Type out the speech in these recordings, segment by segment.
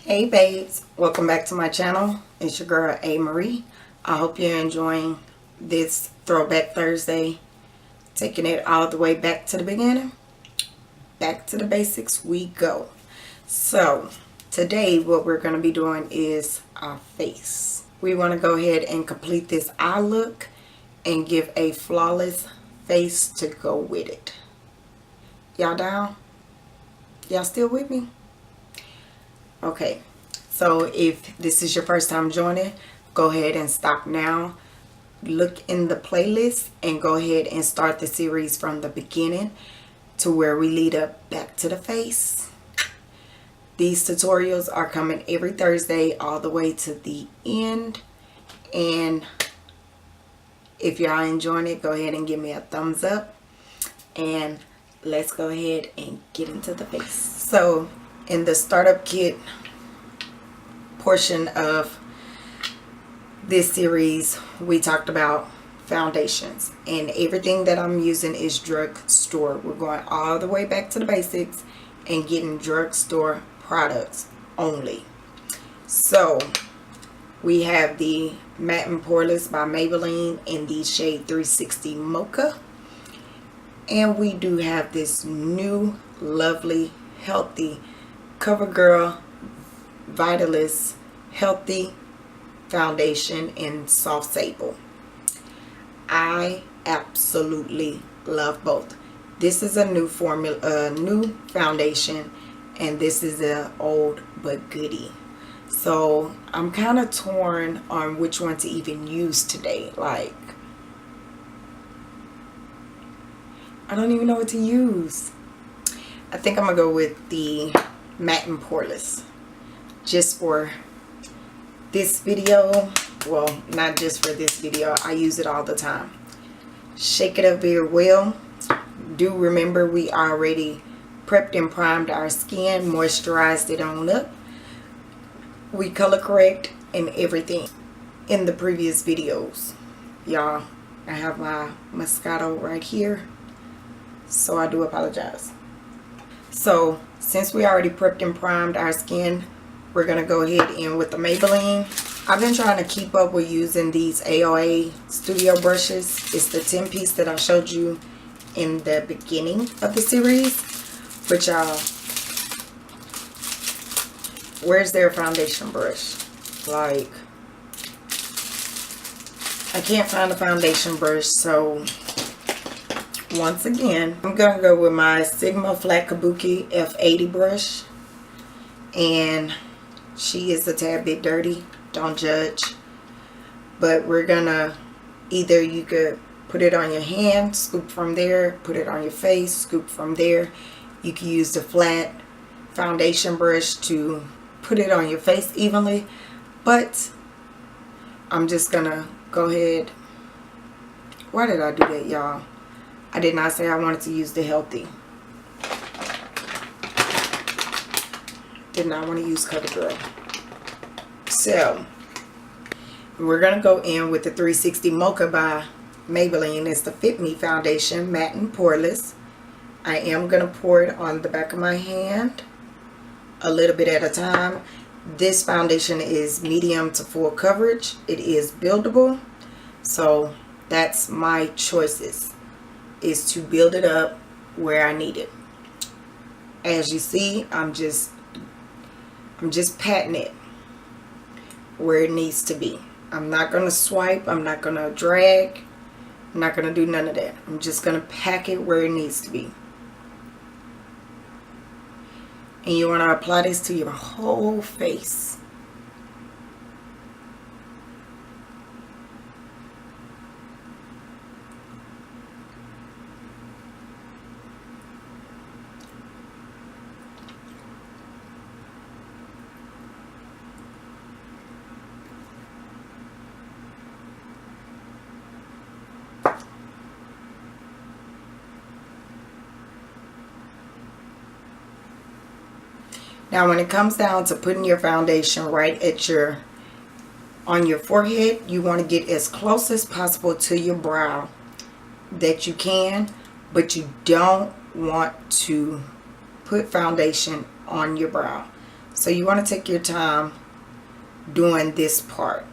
Hey babes, welcome back to my channel. It's your girl A.MaRee. I hope you're enjoying this Throwback Thursday, taking it all the way back to the beginning. Back to the basics we go. So today what we're going to be doing is our face. We want to go ahead and complete this eye look and give a flawless face to go with it. Y'all down? Y'all still with me? Okay, so if this is your first time joining, go ahead and stop now. Look in the playlist and go ahead and start the series from the beginning to where we lead up back to the face. These tutorials are coming every Thursday all the way to the end. And if y'all enjoying it, go ahead and give me a thumbs up. And let's go ahead and get into the face. So in the startup kit portion of this series, we talked about foundations, and everything that I'm using is drugstore. We're going all the way back to the basics and getting drugstore products only. So we have the Matte and Poreless by Maybelline in the shade 360 Mocha, and we do have this new lovely healthy CoverGirl Vitalist Healthy Foundation in Soft Sable. I absolutely love both. This is a new formula, new foundation, and this is an old but goodie. So I'm kind of torn on which one to even use today. Like, I don't even know what to use. I think I'm gonna go with the Matte and Poreless just for this video. Well, not just for this video, I use it all the time. Shake it up very well. Do remember we already prepped and primed our skin, moisturized it on up. We color correct and everything in the previous videos. Y'all, I have my Moscato right here, so I do apologize. So since we already prepped and primed our skin, we're going to go ahead in with the Maybelline. I've been trying to keep up with using these AOA Studio brushes. It's the 10 piece that I showed you in the beginning of the series. But y'all, where's their foundation brush? Like, I can't find a foundation brush, so once again, I'm going to go with my Sigma Flat Kabuki F80 brush. And she is a tad bit dirty. Don't judge. But we're going to, either you could put it on your hand, scoop from there, put it on your face, scoop from there. You can use the flat foundation brush to put it on your face evenly. But I'm just going to go ahead. Why did I do that, y'all? I did not say I wanted to use the healthy. Did not want to use CoverGirl. So we're going to go in with the 360 Mocha by Maybelline. It's the Fit Me Foundation, Matte and Poreless. I am going to pour it on the back of my hand, a little bit at a time. This foundation is medium to full coverage. It is buildable. So that's my choices, is to build it up where I need it. As you see, I'm just patting it where it needs to be. I'm not going to swipe. I'm not going to drag. I'm not going to do none of that. I'm just going to pack it where it needs to be. And you want to apply this to your whole face. Now when it comes down to putting your foundation right at on your forehead, you want to get as close as possible to your brow that you can, but you don't want to put foundation on your brow. So you want to take your time doing this part.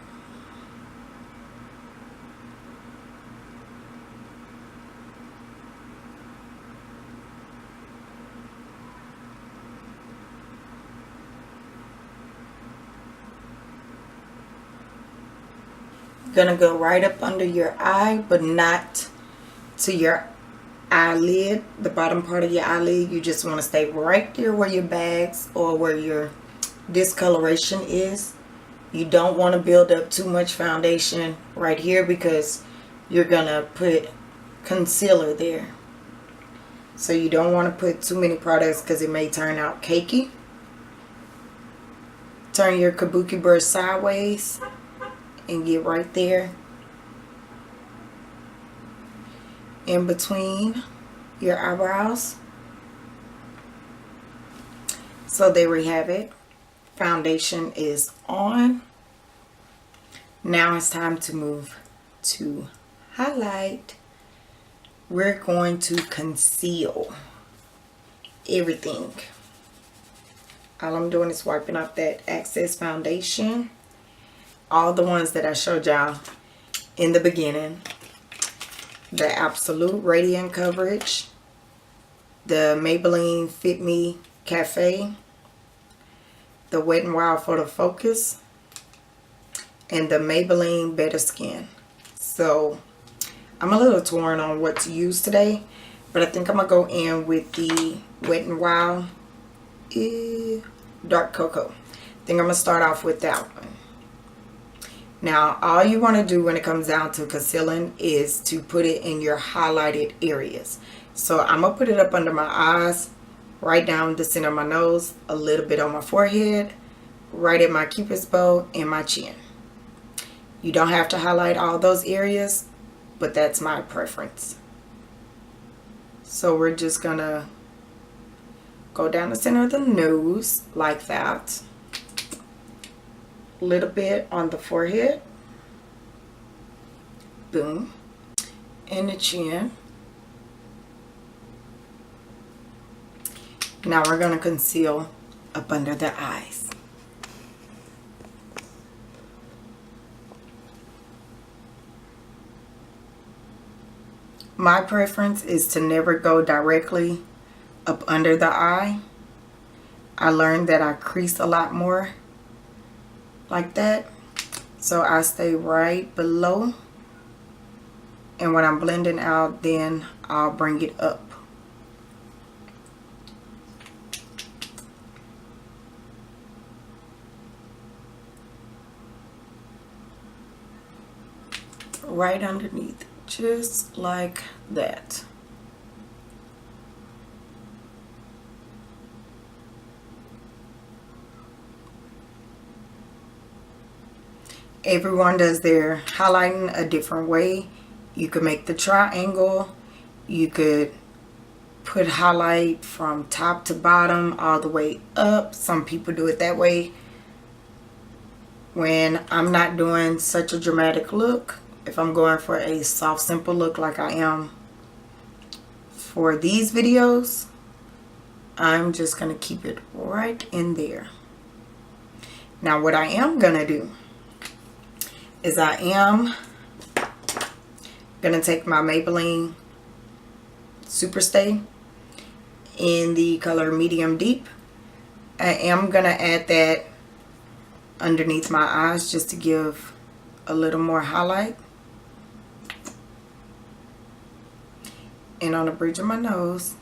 Gonna go right up under your eye, but not to your eyelid, the bottom part of your eyelid. You just want to stay right there where your bags or where your discoloration is. You don't want to build up too much foundation right here because you're gonna put concealer there. So you don't want to put too many products because it may turn out cakey. Turn your kabuki brush sideways and get right there in between your eyebrows. So there we have it. Foundation is on. Now it's time to move to highlight. We're going to conceal everything. All I'm doing is wiping off that excess foundation. All the ones that I showed y'all in the beginning. The Absolute Radiant Coverage, the Maybelline Fit Me Cafe, the Wet n Wild Photo Focus, and the Maybelline Better Skin. So I'm a little torn on what to use today, but I think I'm gonna go in with the Wet n Wild Dark Cocoa. I think I'm gonna start off with that one. Now, all you want to do when it comes down to concealing is to put it in your highlighted areas. So I'm going to put it up under my eyes, right down the center of my nose, a little bit on my forehead, right at my cupid's bow, and my chin. You don't have to highlight all those areas, but that's my preference. So we're just going to go down the center of the nose like that. Little bit on the forehead, boom, and the chin. Now we're going to conceal up under the eyes. My preference is to never go directly up under the eye. I learned that I crease a lot more like that, so I stay right below, and when I'm blending out, then I'll bring it up. Right underneath, just like that. Everyone does their highlighting a different way. You could make the triangle. You could put highlight from top to bottom all the way up. Some people do it that way. When I'm not doing such a dramatic look, if I'm going for a soft, simple look like I am for these videos, I'm just going to keep it right in there. Now what I am going to do is I am going to take my Maybelline Superstay in the color Medium Deep. I am going to add that underneath my eyes just to give a little more highlight. And on the bridge of my nose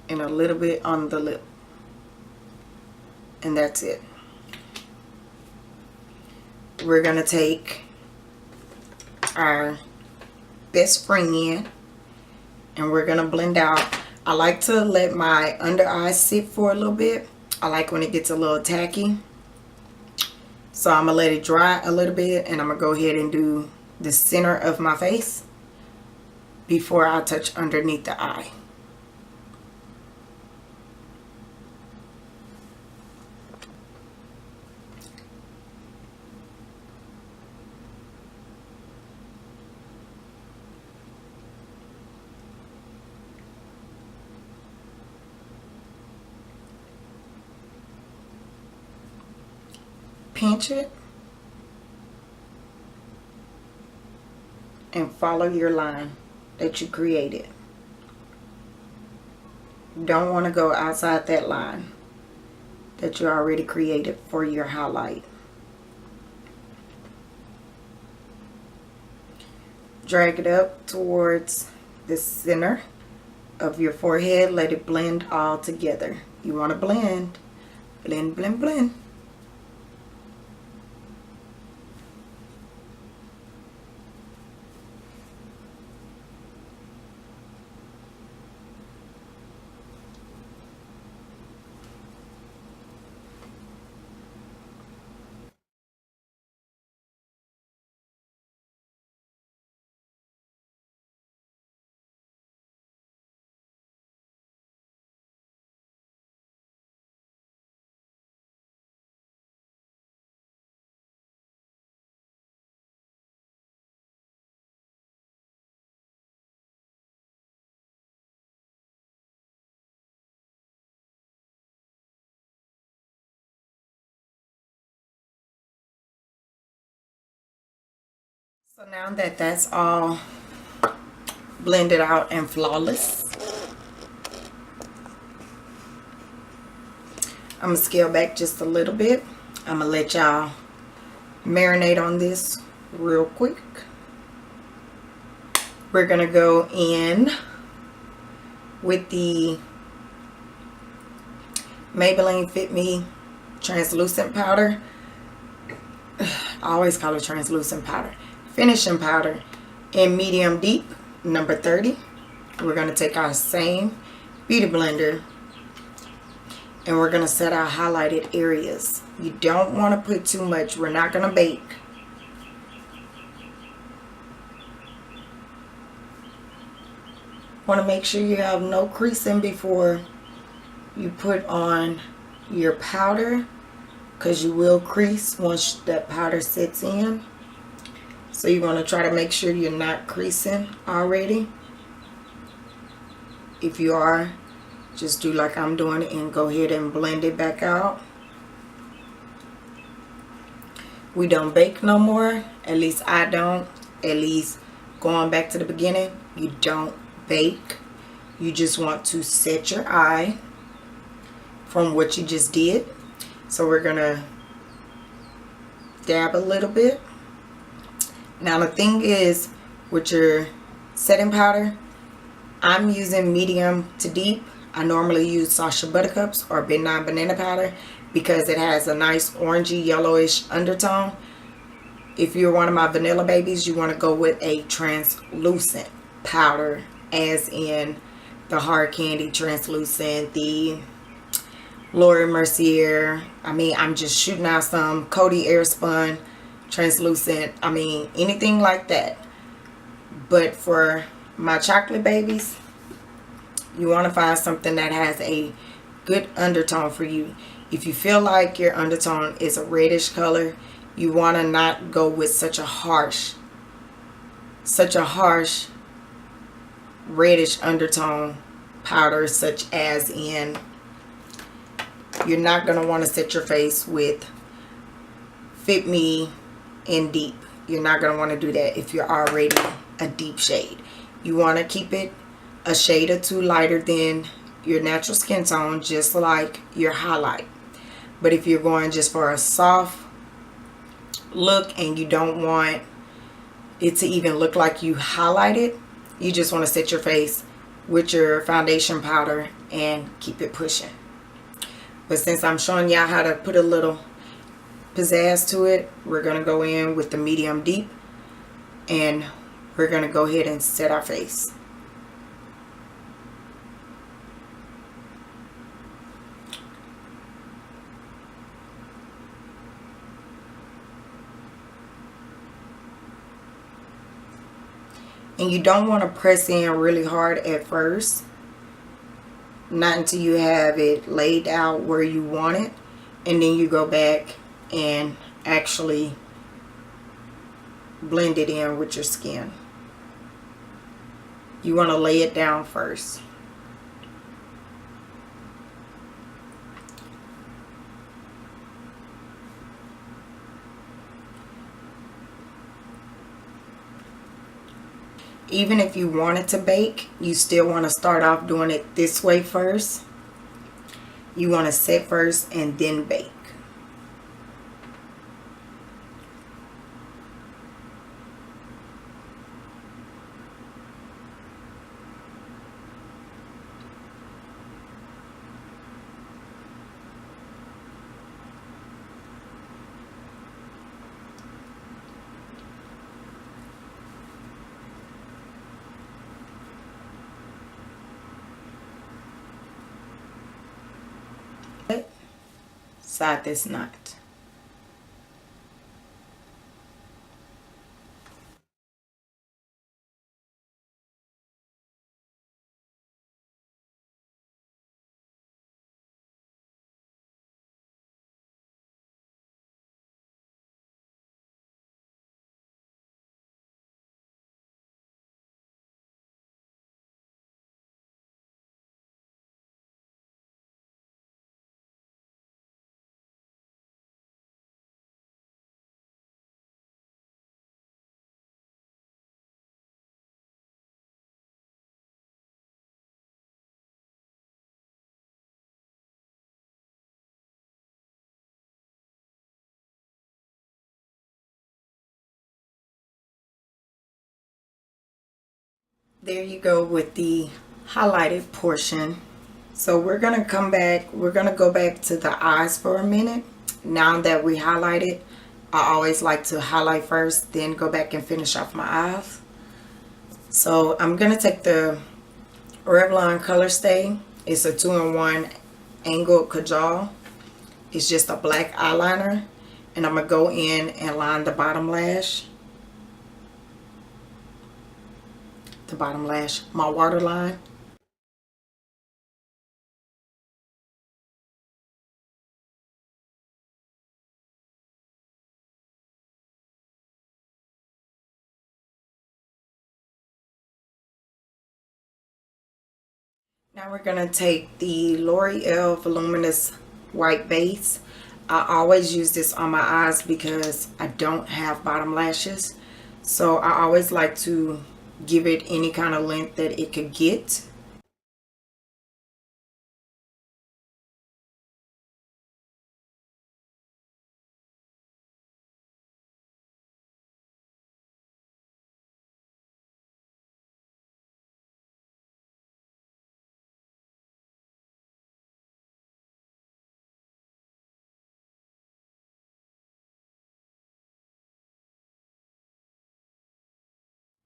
and a little bit on the lip. And that's it. We're going to take our best friend and we're going to blend out. I like to let my under eyes sit for a little bit. I like when it gets a little tacky. So I'm going to let it dry a little bit, and I'm going to go ahead and do the center of my face before I touch underneath the eye. pinch it and follow your line that you created. You don't want to go outside that line that you already created for your highlight. Drag it up towards the center of your forehead. Let it blend all together. You want to blend, blend, blend, blend. So now that that's all blended out and flawless, I'm going to scale back just a little bit. I'm going to let y'all marinate on this real quick. We're going to go in with the Maybelline Fit Me translucent powder. I always call it translucent powder. Finishing powder in medium deep, number 30. We're going to take our same beauty blender and we're going to set our highlighted areas. You don't want to put too much. We're not going to bake. Want to make sure you have no creasing before you put on your powder, because you will crease once that powder sets in. So you want to try to make sure you're not creasing already. If you are, just do like I'm doing and go ahead and blend it back out. We don't bake no more. At least I don't. At least going back to the beginning, you don't bake. You just want to set your eye from what you just did. So we're gonna dab a little bit. Now the thing is, with your setting powder, I'm using medium to deep. I normally use Sacha Buttercups or Midnight Banana powder because it has a nice orangey yellowish undertone. If you're one of my vanilla babies, you want to go with a translucent powder, as in the Hard Candy translucent, the Laura Mercier. I mean, I'm just shooting out some Coty Airspun translucent. I mean, anything like that. But for my chocolate babies, you want to find something that has a good undertone for you. If you feel like your undertone is a reddish color, you want to not go with such a harsh reddish undertone powder, such as in, you're not going to want to set your face with Fit Me in deep. You're not going to want to do that if you're already a deep shade. You want to keep it a shade or two lighter than your natural skin tone, just like your highlight. But if you're going just for a soft look and you don't want it to even look like you highlighted, you just want to set your face with your foundation powder and keep it pushing. But since I'm showing y'all how to put a little pizzazz to it, we're going to go in with the medium deep and we're going to go ahead and set our face. And you don't want to press in really hard at first. Not until you have it laid out where you want it. And then you go back and actually blend it in with your skin. You want to lay it down first. Even if you wanted to bake, you still want to start off doing it this way first. You want to set first and then bake. Side this knot. There you go with the highlighted portion. So we're going to come back. We're going to go back to the eyes for a minute. Now that we highlighted, I always like to highlight first, then go back and finish off my eyes. So I'm going to take the Revlon Color Stay. It's a 2-in-1 angled kajal. It's just a black eyeliner. And I'm going to go in and line the bottom lash. My waterline. Now we're going to take the L'Oreal Voluminous White Base. I always use this on my eyes because I don't have bottom lashes. So I always like to give it any kind of length that it could get.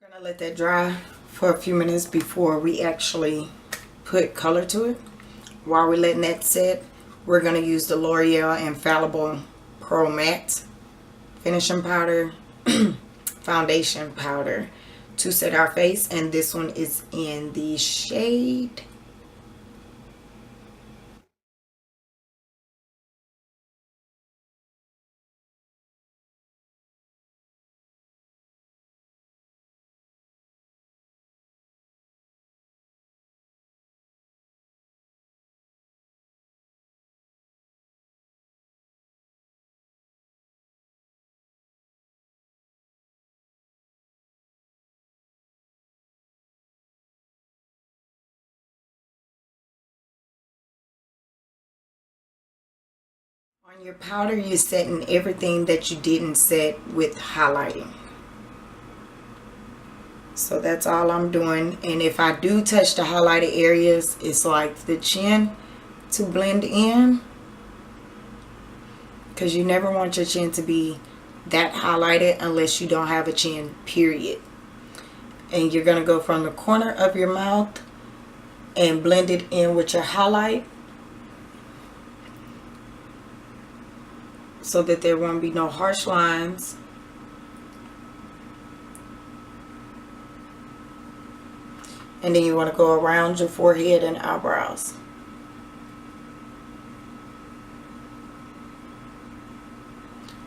We're going to let that dry for a few minutes before we actually put color to it. While we're letting that set, we're going to use the L'Oreal Infallible Pro Matte finishing powder, foundation powder to set our face, and this one is in the shade on your powder. You're setting everything that you didn't set with highlighting. So that's all I'm doing. And if I do touch the highlighted areas, it's like the chin to blend in, because you never want your chin to be that highlighted unless you don't have a chin, period. And you're going to go from the corner of your mouth and blend it in with your highlight so that there won't be no harsh lines. And then you want to go around your forehead and eyebrows.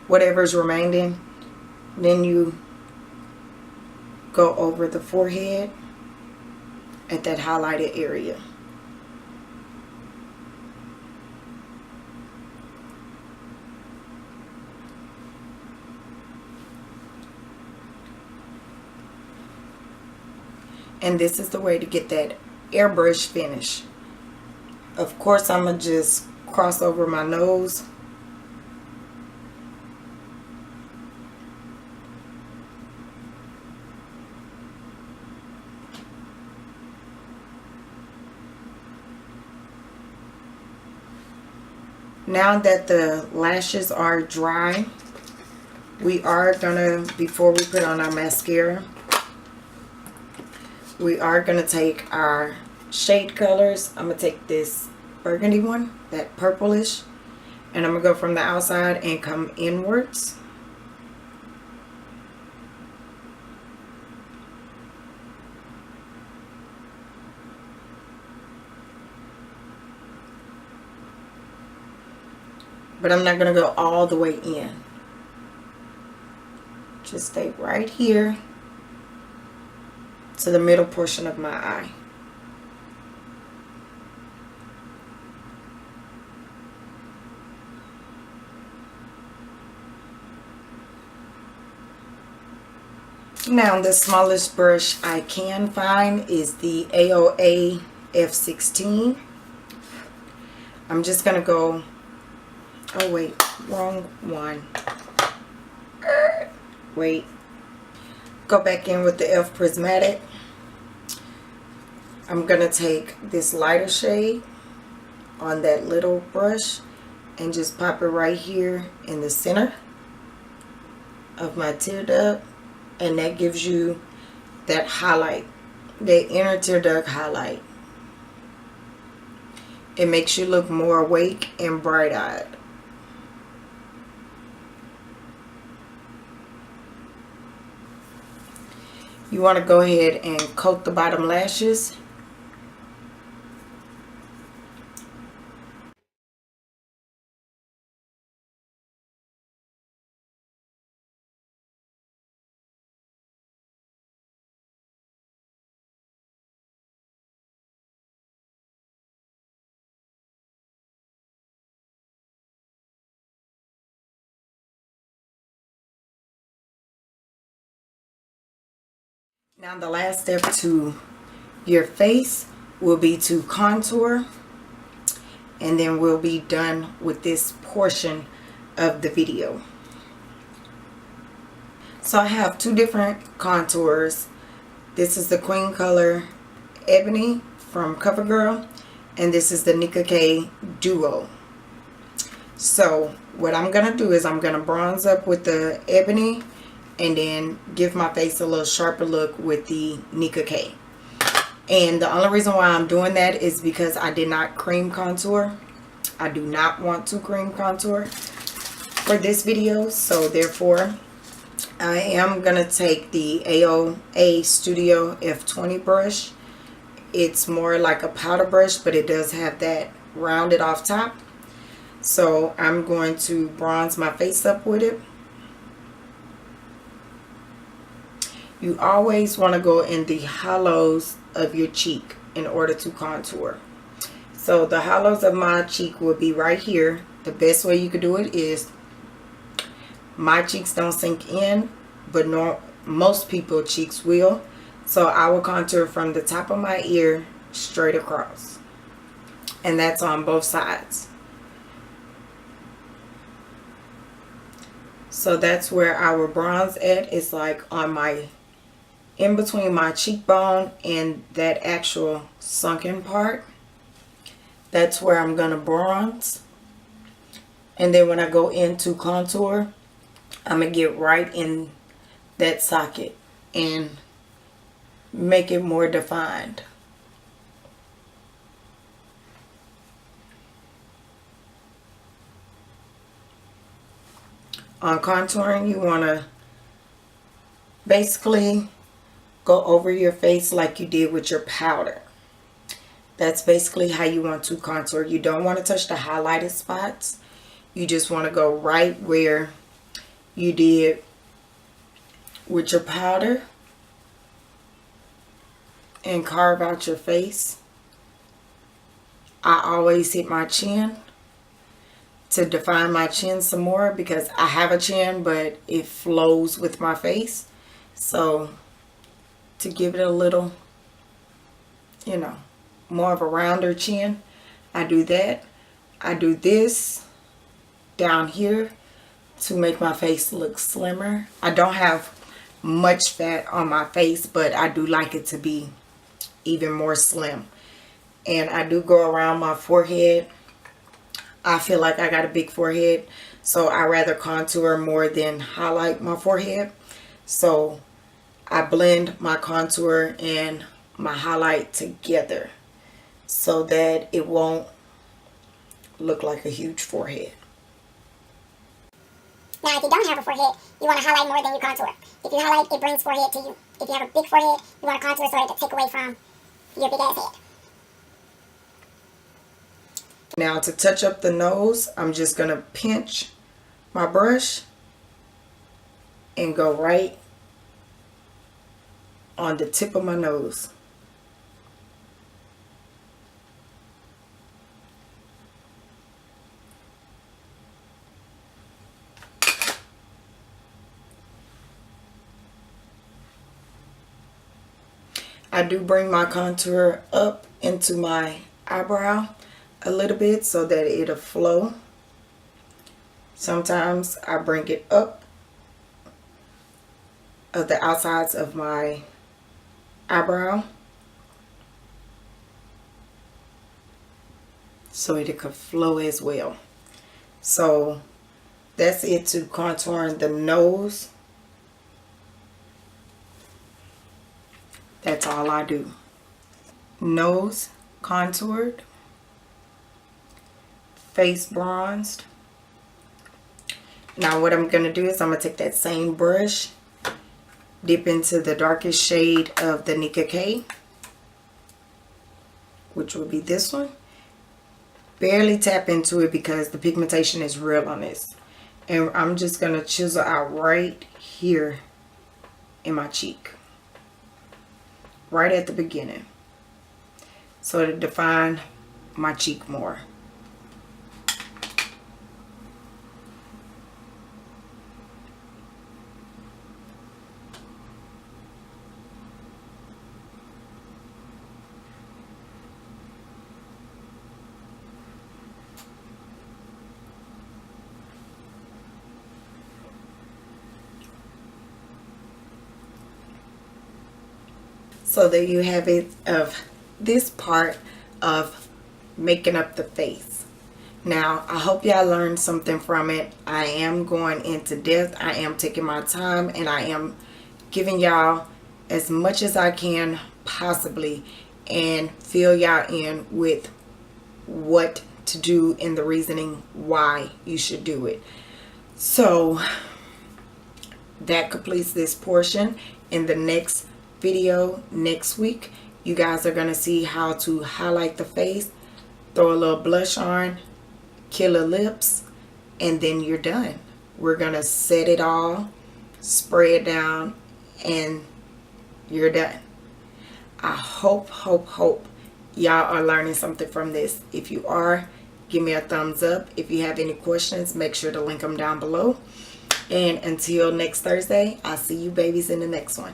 Whatever's remaining, then you go over the forehead at that highlighted area. And this is the way to get that airbrush finish. Of course, I'm going to just cross over my nose. Now that the lashes are dry, we are going to, before we put on our mascara, we are going to take our shade colors. I'm going to take this burgundy one, that purplish, and I'm going to go from the outside and come inwards. But I'm not going to go all the way in. Just stay right here to the middle portion of my eye. Now the smallest brush I can find is the AOA F16. I'm just going to go, oh wait, wrong one. Wait. Go back in with the F Prismatic. I'm going to take this lighter shade on that little brush and just pop it right here in the center of my tear duct. And that gives you that highlight, the inner tear duct highlight. It makes you look more awake and bright-eyed. You want to go ahead and coat the bottom lashes. Now the last step to your face will be to contour, and then we'll be done with this portion of the video. So I have two different contours. This is the Queen Color Ebony from CoverGirl, and this is the Nicka K Duo. So what I'm going to do is I'm going to bronze up with the Ebony and then give my face a little sharper look with the Nicka K. And the only reason why I'm doing that is because I did not cream contour. I do not want to cream contour for this video, so therefore I am going to take the AOA Studio F20 brush. It's more like a powder brush, but it does have that rounded off top. So I'm going to bronze my face up with it. You always want to go in the hollows of your cheek in order to contour. So the hollows of my cheek will be right here. The best way you could do it is, my cheeks don't sink in, but most people's cheeks will. So I will contour from the top of my ear straight across. And that's on both sides. So that's where our bronze at. It's like on my, in between my cheekbone and that actual sunken part. That's where I'm going to bronze. And then when I go into contour, I'm going to get right in that socket and make it more defined. On contouring, you want to basically go over your face like you did with your powder. That's basically how you want to contour. You don't want to touch the highlighted spots. You just want to go right where you did with your powder and carve out your face. I always hit my chin to define my chin some more, because I have a chin but it flows with my face. So to give it a little you know, more of a rounder chin, I do that. I do this down here to make my face look slimmer. I don't have much fat on my face, but I do like it to be even more slim. And I do go around my forehead. I feel like I got a big forehead, so I rather contour more than highlight my forehead. So I blend my contour and my highlight together so that it won't look like a huge forehead. Now, if you don't have a forehead, you want to highlight more than you contour. If you highlight, it brings forehead to you. If you have a big forehead, you want to contour so it to take away from your big ass head. Now, to touch up the nose, I'm just going to pinch my brush and go right on the tip of my nose. I do bring my contour up into my eyebrow a little bit so that it'll flow. Sometimes I bring it up of the outsides of my eyebrow so it could flow as well. So that's it to contouring the nose. That's all I do. Nose contoured, face bronzed. Now what I'm going to do is I'm going to take that same brush, dip into the darkest shade of the Nika K, which will be this one. Barely tap into it because the pigmentation is real on this. And I'm just going to chisel out right here in my cheek. Right at the beginning. So to define my cheek more. So there you have it of this part of making up the face. Now I hope y'all learned something from it. I am going into depth. I am taking my time and I am giving y'all as much as I can possibly and fill y'all in with what to do and the reasoning why you should do it. So that completes this portion. In the next video next week, you guys are going to see how to highlight the face, throw a little blush on, killer lips, and then you're done. We're going to set it all, spray it down, and you're done. I hope y'all are learning something from this. If you are, give me a thumbs up. If you have any questions, make sure to link them down below. And until next Thursday, I'll see you babies in the next one.